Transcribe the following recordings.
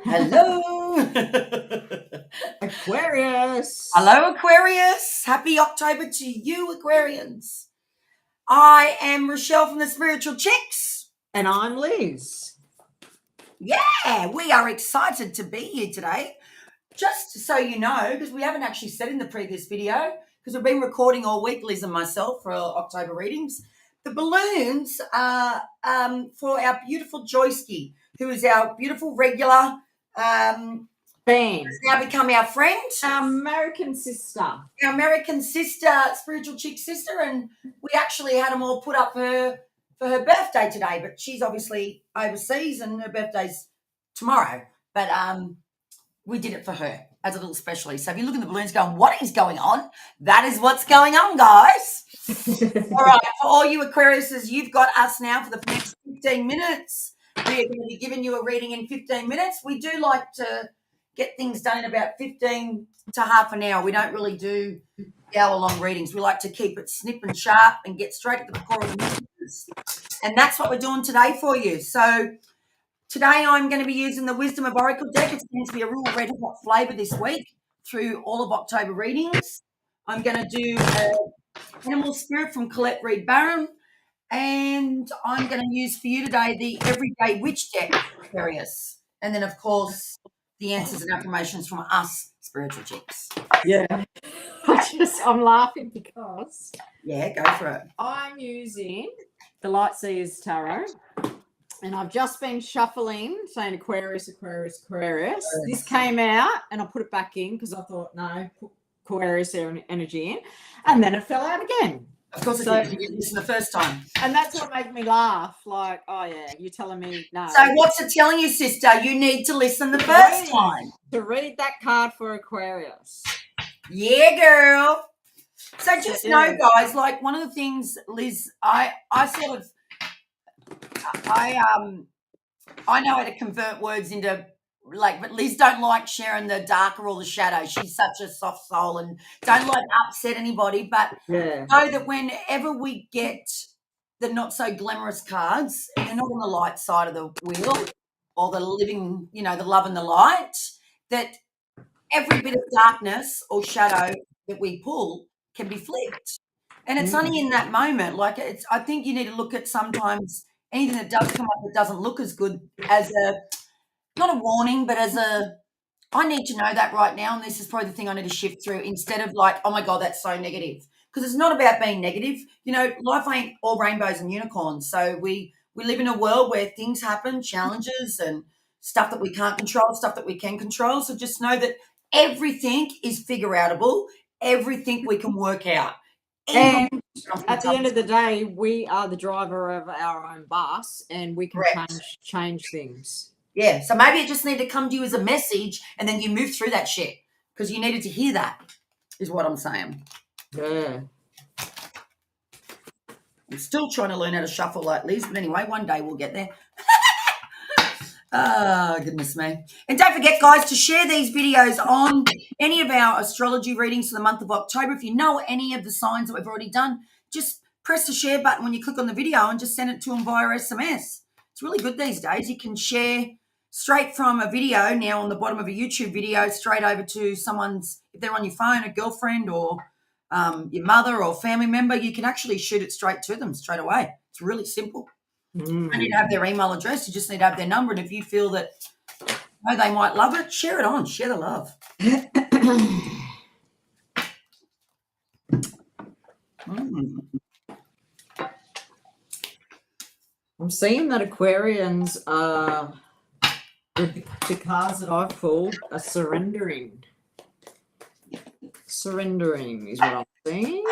Hello. Aquarius. Hello, Aquarius. Happy October to you, Aquarians. I am Rochelle from the Spiritual Chicks. And I'm Liz. Yeah, we are excited to be here today. Just so you know, because we haven't actually said in the previous video, because we've been recording all week, Liz and myself, for our October readings. The balloons are for our beautiful Joyski, who is our beautiful regular Fan. has now become our friend. Our American sister. Our American sister, spiritual chick sister, and we actually had them all put up for her birthday today, but she's obviously overseas and her birthday's tomorrow. But we did it for her as a little specially. So if you look at the balloons going, what is going on? That is what's going on, guys. All right, for all you Aquariuses, you've got us now for the next 15 minutes. We are going to be giving you a reading in 15 minutes. We do like to get things done in about 15 to half an hour. We don't really do hour-long readings. We like to keep it snip and sharp and get straight to the core of the messages. And that's what we're doing today for you. So today I'm going to be using the Wisdom of Oracle deck. It's going to be a real red-hot flavour this week through all of October readings. I'm going to do Animal Spirit from Colette Reed Barron. And I'm going to use for you today the Everyday Witch deck, Aquarius. And then, of course, the answers and affirmations from us, spiritual chicks. Yeah. I'm laughing because Yeah, go for it. I'm using the Lightseers Tarot. And I've just been shuffling, saying Aquarius, Aquarius, Aquarius. This came out and I put it back in because I thought, no, put Aquarius energy in. And then it fell out again. Of course, it did. You didn't listen the first time. And that's what made me laugh. Like, oh, yeah, you're telling me no. So what's it telling you, sister? You need to listen the first time. To read that card for Aquarius. Yeah, girl. So just know, guys, like one of the things, Liz, I know how to convert words into but Liz don't like sharing the darker or the shadow. She's such a soft soul and don't like upset anybody. But know that whenever we get the not so glamorous cards, and they're not on the light side of the wheel or the living, the love and the light, that every bit of darkness or shadow that we pull can be flipped. And it's only in that moment. I think you need to look at sometimes anything that does come up that doesn't look as good as not a warning, but I need to know that right now, and this is probably the thing I need to shift through instead of like, oh my God, that's so negative. Because it's not about being negative. Life ain't all rainbows and unicorns. So we live in a world where things happen, challenges and stuff that we can't control, stuff that we can control. So just know that everything is figure-outable. Everything we can work out. And at the end of the day, we are the driver of our own bus and we can change things. Yeah, so maybe it just needed to come to you as a message and then you move through that shit because you needed to hear that, is what I'm saying. Yeah. I'm still trying to learn how to shuffle like Liz, but anyway, one day we'll get there. Oh, goodness me. And don't forget, guys, to share these videos on any of our astrology readings for the month of October. If you know any of the signs that we've already done, just press the share button when you click on the video and just send it to them via SMS. It's really good these days. You can share straight from a video now on the bottom of a YouTube video straight over to someone's, if they're on your phone, a girlfriend or your mother or family member, you can actually shoot it straight to them straight away. It's really simple. You don't need to have their email address. You just need to have their number. And if you feel that they might love it, share it on. Share the love. I'm seeing that Aquarians are, the cards that I've pulled are surrendering. Surrendering is what I'm seeing.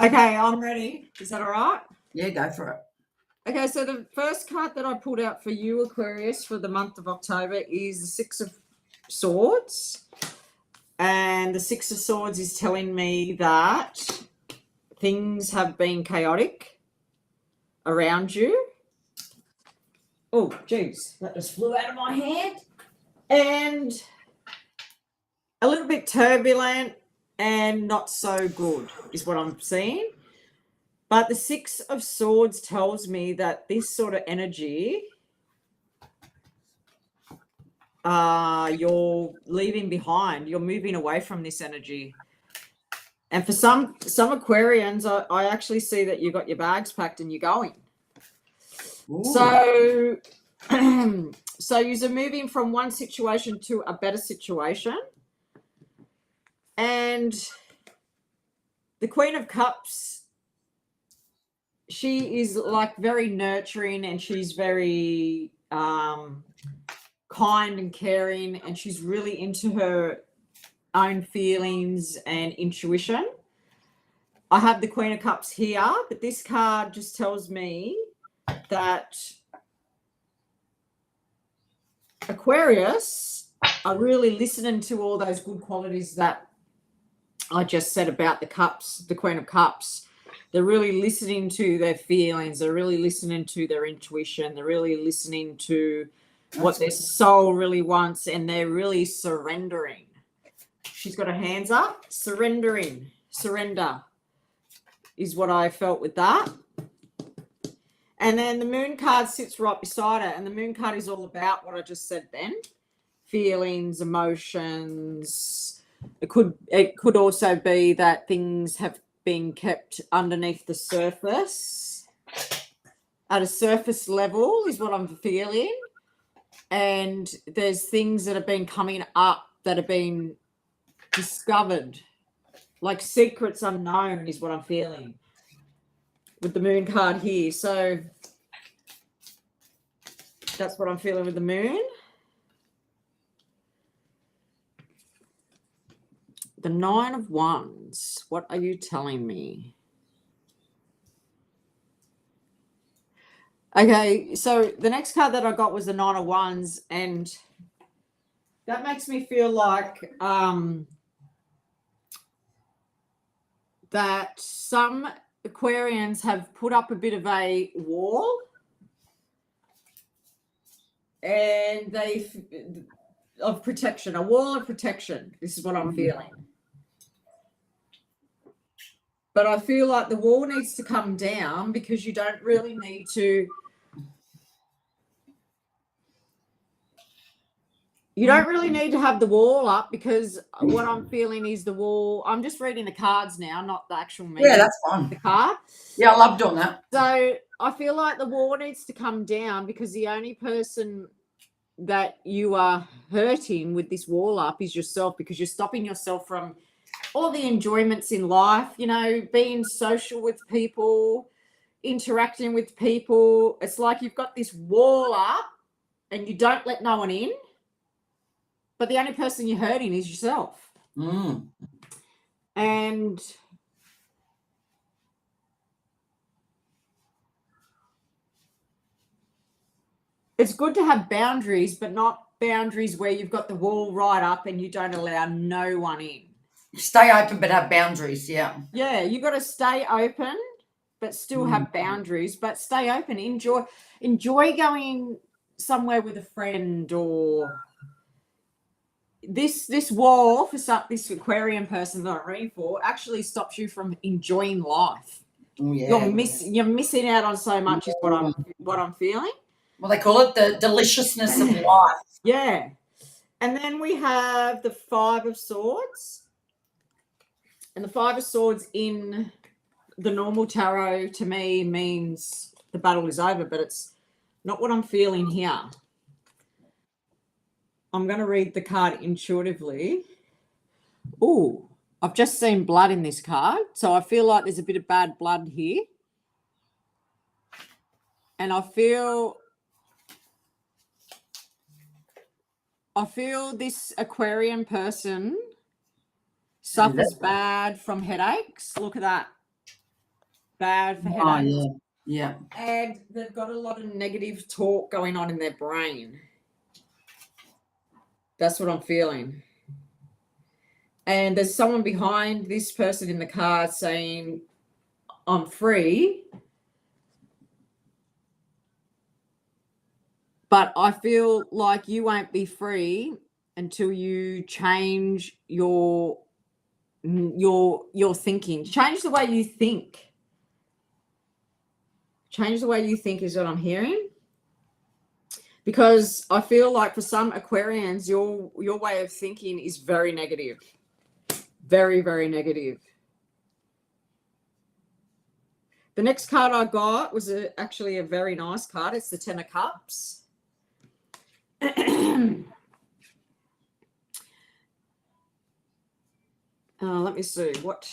Okay, I'm ready. Is that all right? Yeah, go for it. Okay, so the first card that I pulled out for you, Aquarius, for the month of October is the Six of Swords. And the Six of Swords is telling me that things have been chaotic around you. Oh, geez, that just flew out of my hand. And a little bit turbulent and not so good is what I'm seeing. But the Six of Swords tells me that this sort of energy, you're leaving behind. You're moving away from this energy. And for some Aquarians, I actually see that you got your bags packed and you're going. Ooh. So, so you're moving from one situation to a better situation. And the Queen of Cups, she is like very nurturing, and she's very kind and caring, and she's really into her own feelings and intuition. I have the Queen of Cups here, but this card just tells me that Aquarius are really listening to all those good qualities that I just said about the cups, the Queen of Cups. They're really listening to their feelings. They're really listening to their intuition. They're really listening to what their soul really wants, and they're really surrendering. She's got her hands up. Surrendering. Surrender is what I felt with that. And then the Moon card sits right beside it, and the Moon card is all about what I just said then. Feelings, emotions. It could also be that things have been kept underneath the surface. At a surface level is what I'm feeling. And there's things that have been coming up that have been discovered. Like secrets unknown is what I'm feeling with the Moon card here. So that's what I'm feeling with the Moon. The Nine of Wands. What are you telling me? Okay, so the next card that I got was the Nine of Wands, and that makes me feel like that some Aquarians have put up a bit of a wall, and of protection, a wall of protection. This is what I'm feeling. But I feel like the wall needs to come down, because you don't really need to. You don't really need to have the wall up, because what I'm feeling is the wall. I'm just reading the cards now, not the actual meaning. Yeah, that's fine. The card. Yeah, I love doing that. So I feel like the wall needs to come down, because the only person that you are hurting with this wall up is yourself, because you're stopping yourself from all the enjoyments in life, being social with people, interacting with people. It's like you've got this wall up and you don't let no one in, but the only person you're hurting is yourself. And it's good to have boundaries, but not boundaries where you've got the wall right up and you don't allow no one in. Stay open, but have boundaries. Yeah. Yeah, you got to stay open, but still have boundaries. But stay open. Enjoy going somewhere with a friend, or this wall for this Aquarian person that I'm reading for actually stops you from enjoying life. Oh, yeah. You're missing out on so much. Is what I'm feeling. Well, they call it the deliciousness of life. Yeah. And then we have the Five of Swords. And the Five of Swords in the normal tarot to me means the battle is over, but it's not what I'm feeling here. I'm going to read the card intuitively. Oh, I've just seen blood in this card, so I feel like there's a bit of bad blood here. And I feel this Aquarian person suffers bad from headaches. Look at that. Bad for headaches. Oh, yeah. And they've got a lot of negative talk going on in their brain. That's what I'm feeling. And there's someone behind this person in the card saying, I'm free. But I feel like you won't be free until you change your thinking. Change the way you think. Change the way you think is what I'm hearing. Because I feel like for some Aquarians, your way of thinking is very negative. Very, very negative. The next card I got was actually a very nice card. It's the Ten of Cups. Let me see what.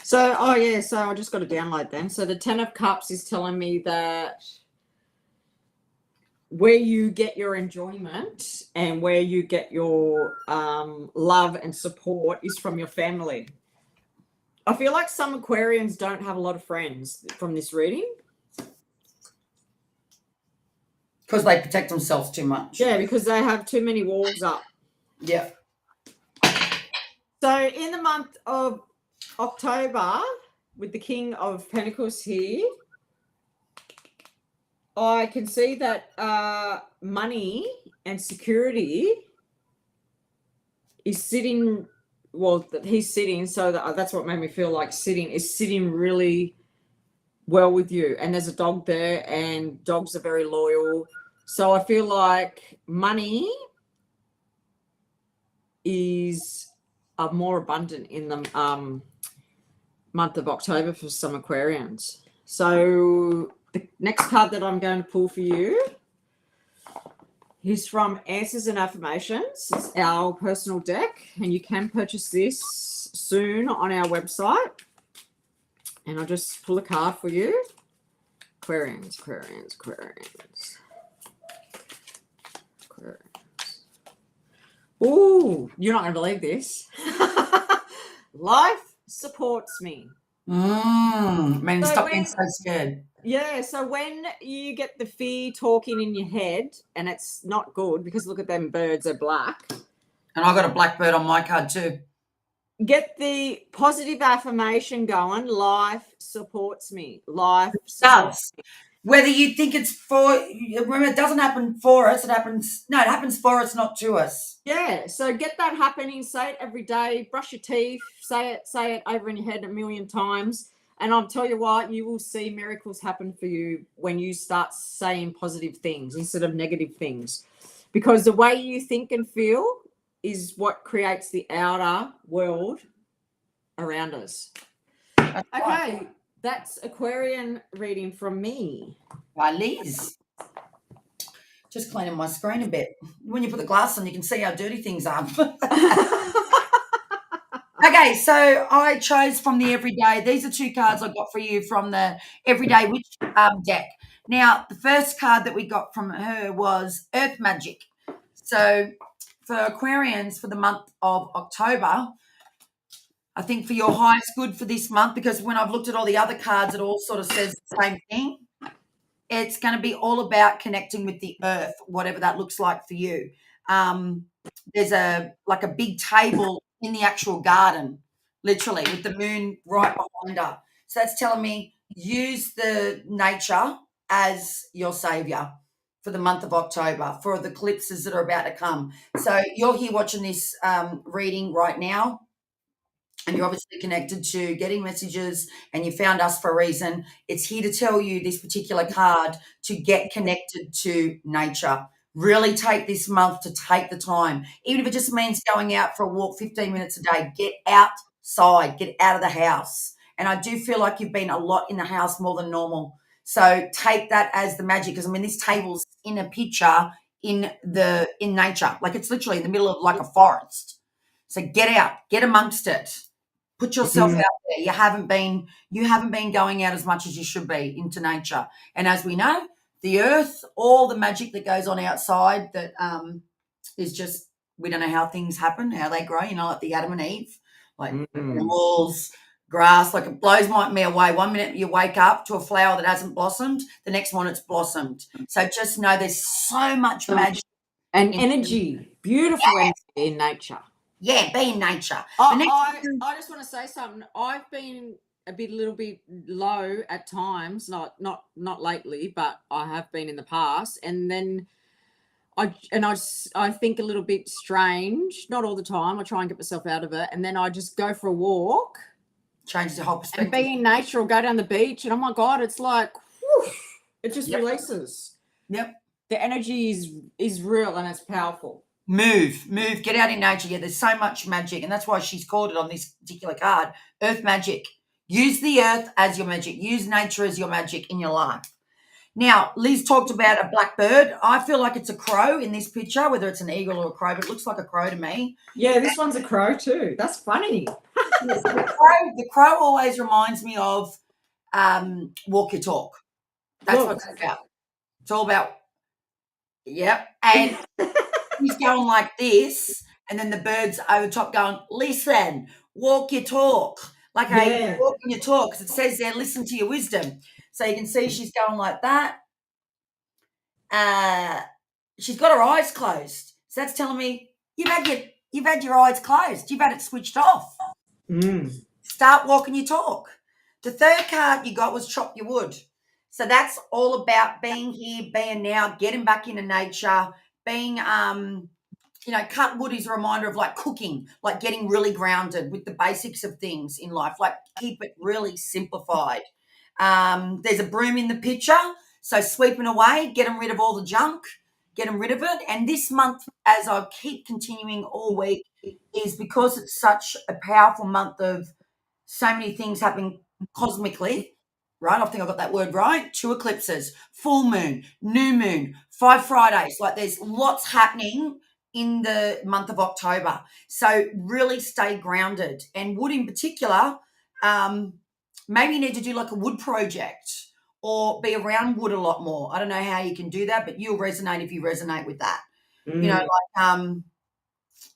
So, so I just got to download them. So the Ten of Cups is telling me that where you get your enjoyment and where you get your love and support is from your family. I feel like some Aquarians don't have a lot of friends from this reading. Because they protect themselves too much. Yeah, because they have too many walls up. Yeah. So in the month of October, with the King of Pentacles here, I can see that money and security is sitting, well, he's sitting, so that's what made me feel like sitting really well with you. And there's a dog there, and dogs are very loyal. So I feel like money is more abundant in the month of October for some Aquarians. So the next card that I'm going to pull for you is from Answers and Affirmations. It's our personal deck, and you can purchase this soon on our website. And I'll just pull a card for you. Aquarians. Ooh, you're not going to believe this. Life supports me. Man, stop being so scared. Yeah, so when you get the fear talking in your head, and it's not good because look at them birds, are black. And I got a black bird on my card too. Get the positive affirmation going. Life supports me. Life supports me. Whether you think it's for, remember, it doesn't happen for us. It happens for us, not to us. Yeah, so get that happening. Say it every day. Brush your teeth. Say it over in your head 1,000,000 times. And I'll tell you what, you will see miracles happen for you when you start saying positive things instead of negative things. Because the way you think and feel is what creates the outer world around us. Okay, that's Aquarian reading from me. By Liz. Just cleaning my screen a bit. When you put the glass on, you can see how dirty things are. Okay, so I chose from the Everyday. These are 2 cards I got for you from the Everyday Witch deck. Now, the first card that we got from her was Earth Magic. So for Aquarians for the month of October, I think for your highest good for this month, because when I've looked at all the other cards, it all sort of says the same thing. It's going to be all about connecting with the earth, whatever that looks like for you. There's a big table in the actual garden, literally, with the moon right behind her. So that's telling me use the nature as your savior for the month of October, for the eclipses that are about to come. So you're here watching this reading right now, and you're obviously connected to getting messages, and you found us for a reason. It's here to tell you, this particular card, to get connected to nature. Really take this month to take the time. Even if it just means going out for a walk 15 minutes a day, get outside, get out of the house. And I do feel like you've been a lot in the house more than normal. So take that as the magic, because this table's in a picture in nature. Like it's literally in the middle of like a forest. So get out, get amongst it. Put yourself out there. You haven't been going out as much as you should be into nature. And as we know, the earth, all the magic that goes on outside that is just, we don't know how things happen, how they grow, like the Adam and Eve, like animals, grass, like it blows me away. 1 minute you wake up to a flower that hasn't blossomed, the next one it's blossomed. So just know there's so much magic. And energy, beautiful energy in nature. Yeah, be in nature. I just want to say something. I've been a little bit low at times, not lately, but I have been in the past. And then I think a little bit strange, not all the time. I try and get myself out of it, and then I just go for a walk Changes the whole and perspective. be in nature or go down the beach, and oh my God, it's like whoosh, it just Yep. releases. Yep. The energy is real and it's powerful. Move, get out in nature. Yeah, there's so much magic, and that's why she's called it on this particular card, Earth Magic. Use the earth as your magic. Use nature as your magic in your life. Now, Liz talked about a black bird. I feel like it's a crow in this picture, whether it's an eagle or a crow, but it looks like a crow to me. Yeah, this one's a crow too. That's funny. The crow always reminds me of walk your talk. That's what it's about. It's all about, yep. And he's going like this, and then the bird's over top going, listen, walk your talk. Like walking your talk, because it says there, listen to your wisdom. So you can see she's going like that. She's got her eyes closed. So that's telling me you've had your eyes closed. You've had it switched off. Start walking your talk. The third card you got was chop your wood. So that's all about being here, being now, getting back into nature, being cut wood is a reminder of like cooking, like getting really grounded with the basics of things in life, like keep it really simplified. There's a broom in the picture, so sweeping away, getting rid of all the junk, getting rid of it. And this month, as I keep continuing all week, is because it's such a powerful month of so many things happening cosmically, right? I think I got that word right. 2 eclipses, full moon, new moon, 5 Fridays. Like there's lots happening in the month of October. So really stay grounded. And wood in particular, maybe you need to do like a wood project or be around wood a lot more. I don't know how you can do that, but you'll resonate if you resonate with that.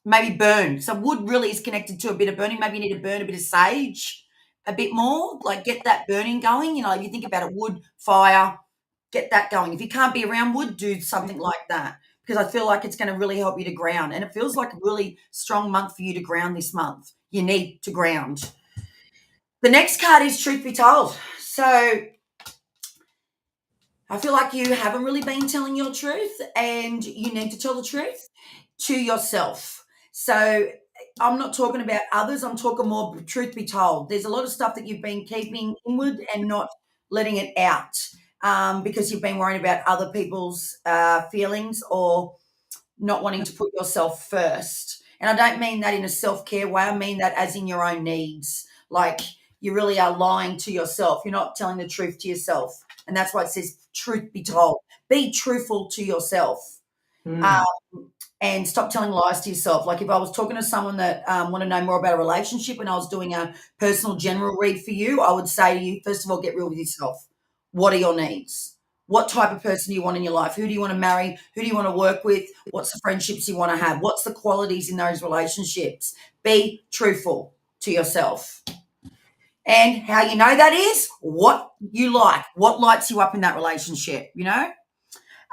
Maybe burn. So wood really is connected to a bit of burning. Maybe you need to burn a bit of sage a bit more, like get that burning going. If you think about it, wood, fire, get that going. If you can't be around wood, do something like that, because I feel like it's going to really help you to ground. And it feels like a really strong month for you to ground this month. You need to ground. The next card is Truth Be Told. So I feel like you haven't really been telling your truth, and you need to tell the truth to yourself. So I'm not talking about others. I'm talking more truth be told. There's a lot of stuff that you've been keeping inward and not letting it out because you've been worrying about other people's feelings or not wanting to put yourself first. And I don't mean that in a self-care way. I mean that as in your own needs. Like you really are lying to yourself. You're not telling the truth to yourself. And that's why it says truth be told. Be truthful to yourself. And stop telling lies to yourself. Like if I was talking to someone that want to know more about a relationship and I was doing a personal general read for you, I would say to you, first of all, get real with yourself. What are your needs? What type of person do you want in your life? Who do you want to marry? Who do you want to work with? What's the friendships you want to have? What's the qualities in those relationships? Be truthful to yourself. And how you know that is what you like, what lights you up in that relationship,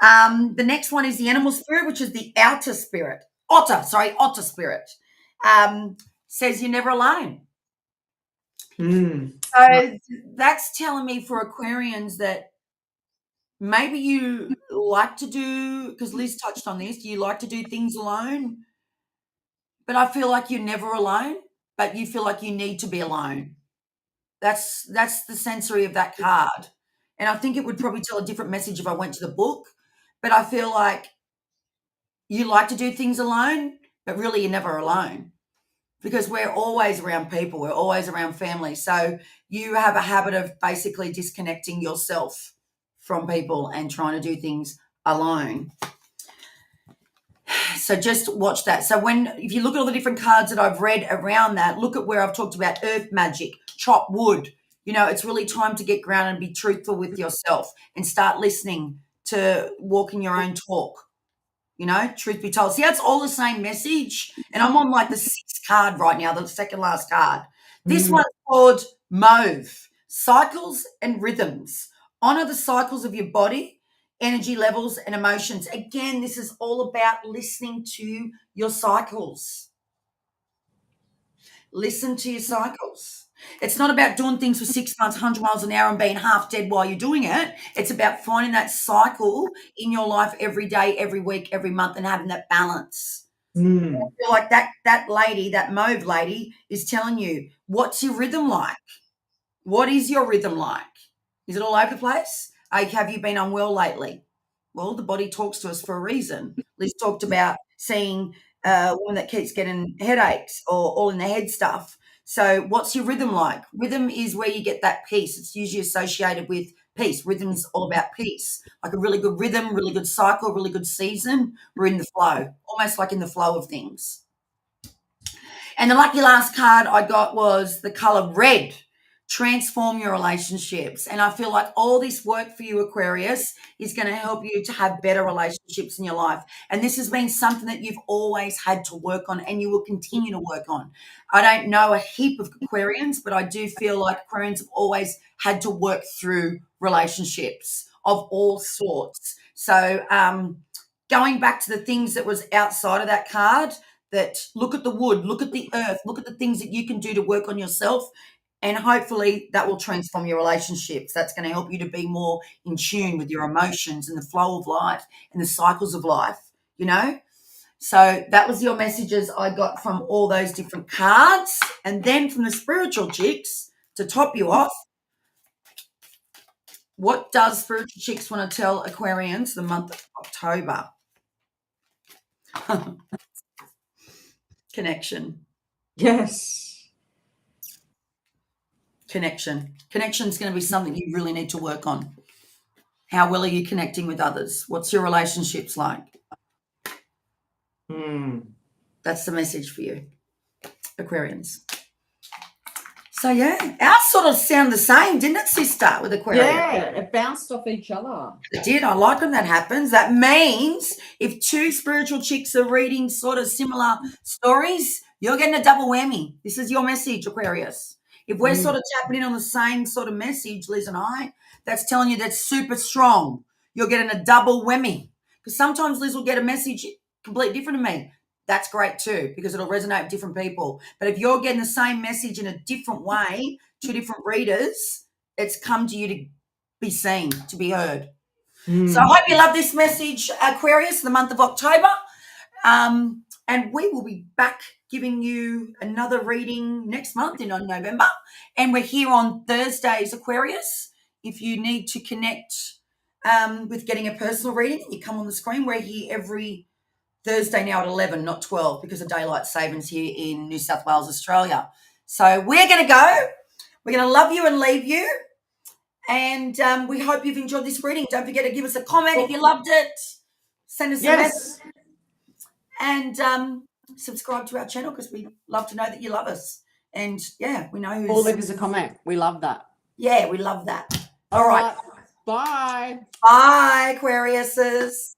The next one is the animal spirit, which is the otter spirit. Otter spirit. Says you're never alone. So that's telling me for Aquarians that maybe you like to do, because Liz touched on this, you like to do things alone, but I feel like you're never alone, but you feel like you need to be alone. That's the sensory of that card. And I think it would probably tell a different message if I went to the book. But I feel like you like to do things alone, but really you're never alone because we're always around people. We're always around family. So you have a habit of basically disconnecting yourself from people and trying to do things alone. So just watch that. So if you look at all the different cards that I've read around that, look at where I've talked about earth magic, chop wood. It's really time to get grounded and be truthful with yourself and start listening to walking your own talk, truth be told. See, that's all the same message. And I'm on like the 6th card right now, the second last card. This one's called Mauve, Cycles and Rhythms. Honor the cycles of your body, energy levels and emotions. Again, this is all about listening to your cycles. Listen to your cycles. It's not about doing things for 6 months, 100 miles an hour and being half dead while you're doing it. It's about finding that cycle in your life every day, every week, every month, and having that balance. I feel like that lady, that mauve lady, is telling you, what's your rhythm like? What is your rhythm like? Is it all over the place? Have you been unwell lately? Well, the body talks to us for a reason. Liz talked about seeing a woman that keeps getting headaches or all in the head stuff. So what's your rhythm like? Rhythm is where you get that peace. It's usually associated with peace. Rhythm's all about peace. Like a really good rhythm, really good cycle, really good season. We're in the flow, almost like in the flow of things. And the lucky last card I got was the color red. Transform your relationships. And I feel like all this work for you, Aquarius, is going to help you to have better relationships in your life. And this has been something that you've always had to work on and you will continue to work on. I don't know a heap of Aquarians, but I do feel like Aquarians have always had to work through relationships of all sorts. So going back to the things that was outside of that card, that look at the wood, look at the earth, look at the things that you can do to work on yourself. And hopefully that will transform your relationships. That's going to help you to be more in tune with your emotions and the flow of life and the cycles of life, you know? So that was your messages I got from all those different cards. And then from the spiritual chicks, to top you off, what does spiritual chicks want to tell Aquarians the month of October? Connection. Yes. Connection. Connection is going to be something you really need to work on. How well are you connecting with others? What's your relationships like? That's the message for you, Aquarians. So, yeah, ours sort of sound the same, didn't it, sister, with Aquarius? Yeah, it bounced off each other. It did. I like when that happens. That means if two spiritual chicks are reading sort of similar stories, you're getting a double whammy. This is your message, Aquarius. If we're sort of tapping in on the same sort of message, Liz and I, that's telling you that's super strong. You're getting a double whammy. Because sometimes Liz will get a message completely different to me. That's great too, because it'll resonate with different people. But if you're getting the same message in a different way, two different readers, it's come to you to be seen, to be heard. So I hope you love this message, Aquarius, the month of October. And we will be back giving you another reading next month in November. And we're here on Thursdays, Aquarius. If you need to connect with getting a personal reading, you come on the screen. We're here every Thursday now at 11, not 12, because of daylight savings here in New South Wales, Australia. So we're going to go. We're going to love you and leave you. And we hope you've enjoyed this reading. Don't forget to give us a comment if you loved it. Send us a message. And subscribe to our channel because we love to know that you love us. And, yeah, we know who's... Or leave us a comment. We love that. Yeah, we love that. All right. Bye. Bye, Aquariuses.